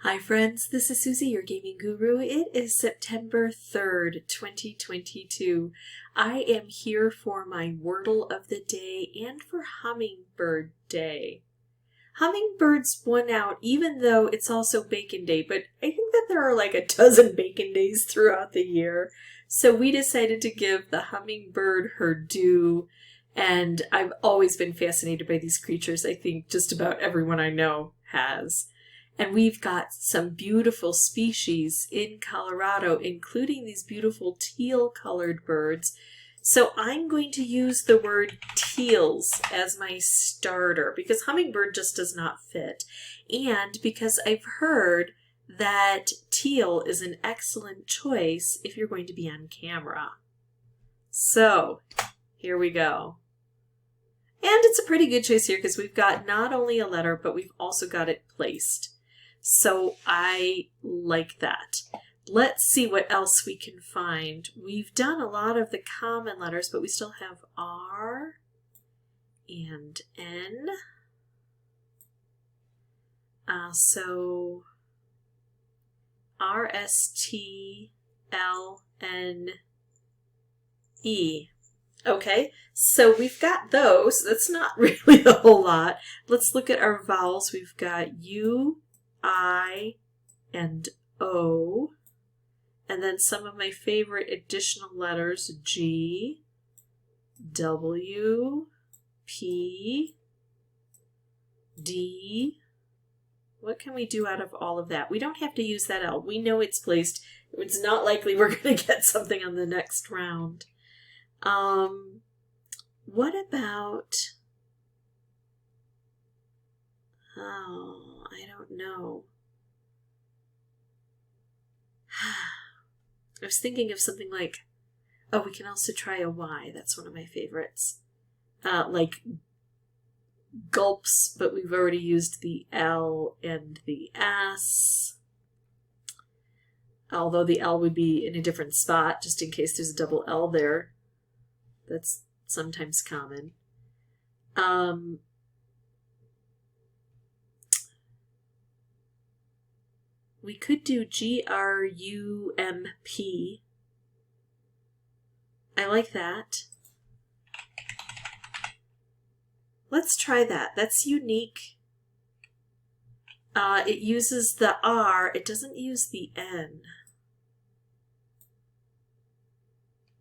Hi friends, this is Suzy, your gaming guru. It is September 3rd, 2022. I am here for my Wordle of the day and for Hummingbird Day. Hummingbirds won out even though it's also Bacon Day, but I think that there are like a dozen Bacon Days throughout the year. So we decided to give the hummingbird her due, and I've always been fascinated by these creatures. I think just about everyone I know has. And we've got some beautiful species in Colorado, including these beautiful teal-colored birds. So I'm going to use the word teals as my starter because hummingbird just does not fit. And because I've heard that teal is an excellent choice if you're going to be on camera. So here we go. And it's a pretty good choice here because we've got not only a letter, but we've also got it placed. So I like that. Let's see what else we can find. We've done a lot of the common letters, but we still have R and N. So R, S, T, L, N, E. Okay, so we've got those. That's not really a whole lot. Let's look at our vowels. We've got U, I, and O, and then some of my favorite additional letters, G, W, P, D. What can we do out of all of that? We don't have to use that L. We know it's placed. It's not likely we're going to get something on the next round. What about, I don't know. I was thinking of something like, we can also try a Y. That's one of my favorites. Like gulps, but we've already used the L and the S. Although the L would be in a different spot, just in case there's a double L there. That's sometimes common. We could do G-R-U-M-P. I like that. Let's try that. That's unique. It uses the R. It doesn't use the N.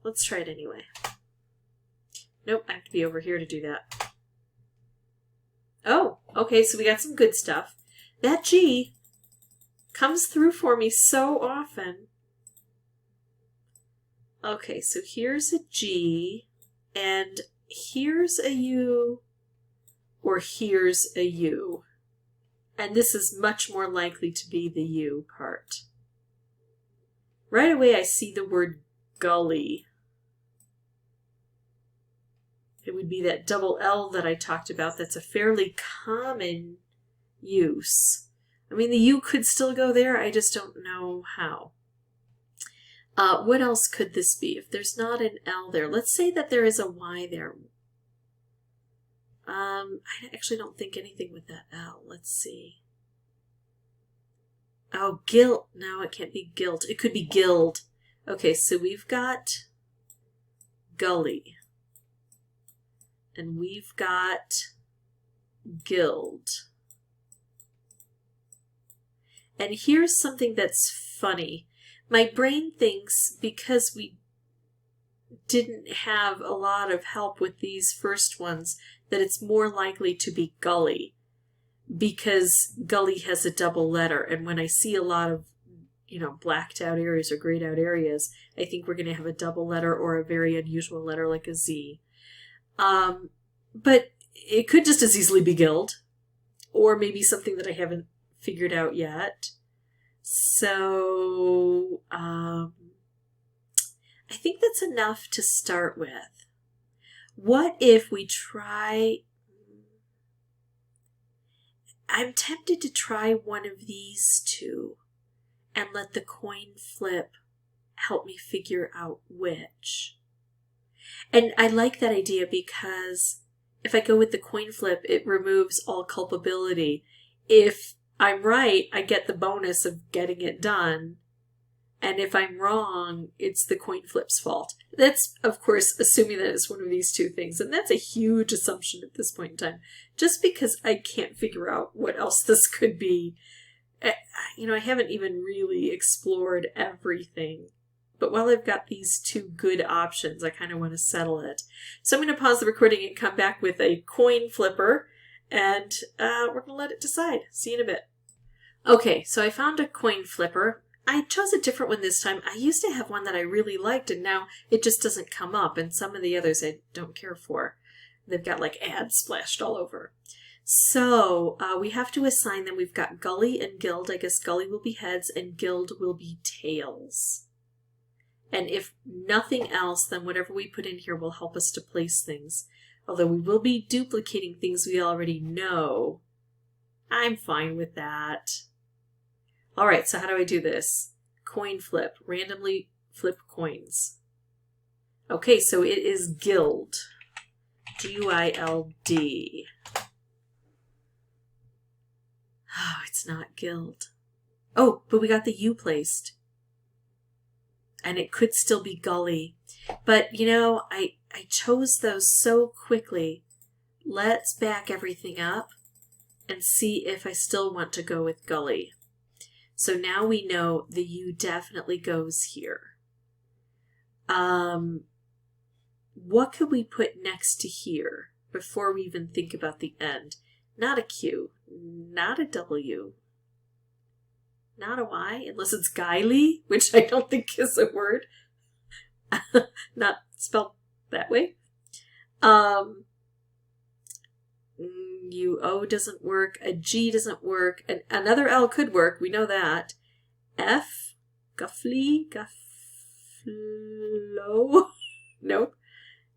Let's try it anyway. Nope, I have to be over here to do that. Oh, okay, so we got some good stuff. That G comes through for me so often. Okay, so here's a G, and here's a U, or here's a U. And this is much more likely to be the U part. Right away I see the word gully. It would be that double L that I talked about. That's a fairly common use. I mean, the U could still go there. I just don't know how. What else could this be? If there's not an L there, let's say that there is a Y there. I actually don't think anything with that L. Let's see. Oh, gilt. No, it can't be gilt. It could be guild. Okay, so we've got gully. And we've got guild. And here's something that's funny. My brain thinks because we didn't have a lot of help with these first ones that it's more likely to be gully because gully has a double letter. And when I see a lot of, blacked out areas or grayed out areas, I think we're going to have a double letter or a very unusual letter like a Z. But it could just as easily be guild, or maybe something that I haven't figured out yet. So I think that's enough to start with. What if we try, I'm tempted to try one of these two and let the coin flip help me figure out which. And I like that idea because if I go with the coin flip, it removes all culpability. If I'm right, I get the bonus of getting it done. And if I'm wrong, it's the coin flip's fault. That's, of course, assuming that it's one of these two things. And that's a huge assumption at this point in time. Just because I can't figure out what else this could be. You know, I haven't even really explored everything. But while I've got these two good options, I kind of want to settle it. So I'm going to pause the recording and come back with a coin flipper. And we're going to let it decide. See you in a bit. Okay, so I found a coin flipper. I chose a different one this time. I used to have one that I really liked, and now it just doesn't come up. And some of the others I don't care for. They've got like ads splashed all over. So we have to assign them. We've got Gully and Gild. I guess Gully will be heads and Gild will be tails. And if nothing else, then whatever we put in here will help us to place things. Although we will be duplicating things we already know. I'm fine with that. All right, so how do I do this? Coin flip. Randomly flip coins. Okay, so it is Gild. G-U-I-L-D. Oh, it's not Gild. Oh, but we got the U placed. And it could still be Gully. But, you know, I chose those so quickly. Let's back everything up and see if I still want to go with Gully. So now we know the U definitely goes here. What could we put next to here before we even think about the end? Not a Q, not a W, not a Y, unless it's Guyly, which I don't think is a word. Not spelled that way. U-O doesn't work. A G doesn't work. And another L could work. We know that. F. Guffly. Gufflo. Nope.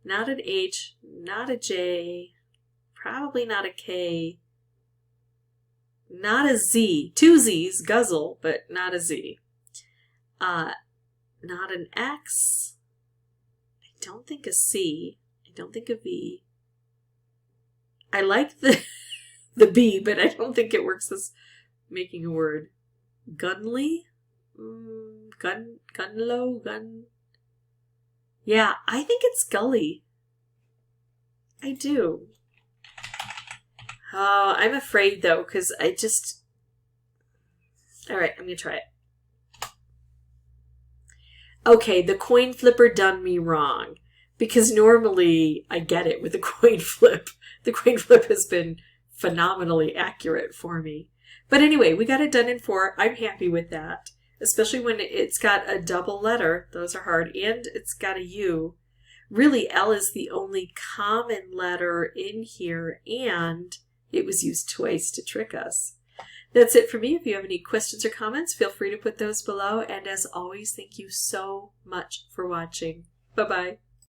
Not an H. Not a J. Probably not a K. Not a Z. Two Z's. Guzzle, but not a Z. Not an X. I don't think a C. I don't think a V. I like the B, but I don't think it works as making a word. Gunly? Gunlow? Yeah, I think it's Gully. I do. Oh, I'm afraid though, because I just... Alright, I'm going to try it. Okay, the coin flipper done me wrong. Because normally I get it with a coin flip. The coin flip has been phenomenally accurate for me. But anyway, we got it done in 4. I'm happy with that. Especially when it's got a double letter. Those are hard. And it's got a U. Really, L is the only common letter in here. And it was used twice to trick us. That's it for me. If you have any questions or comments, feel free to put those below. And as always, thank you so much for watching. Bye-bye.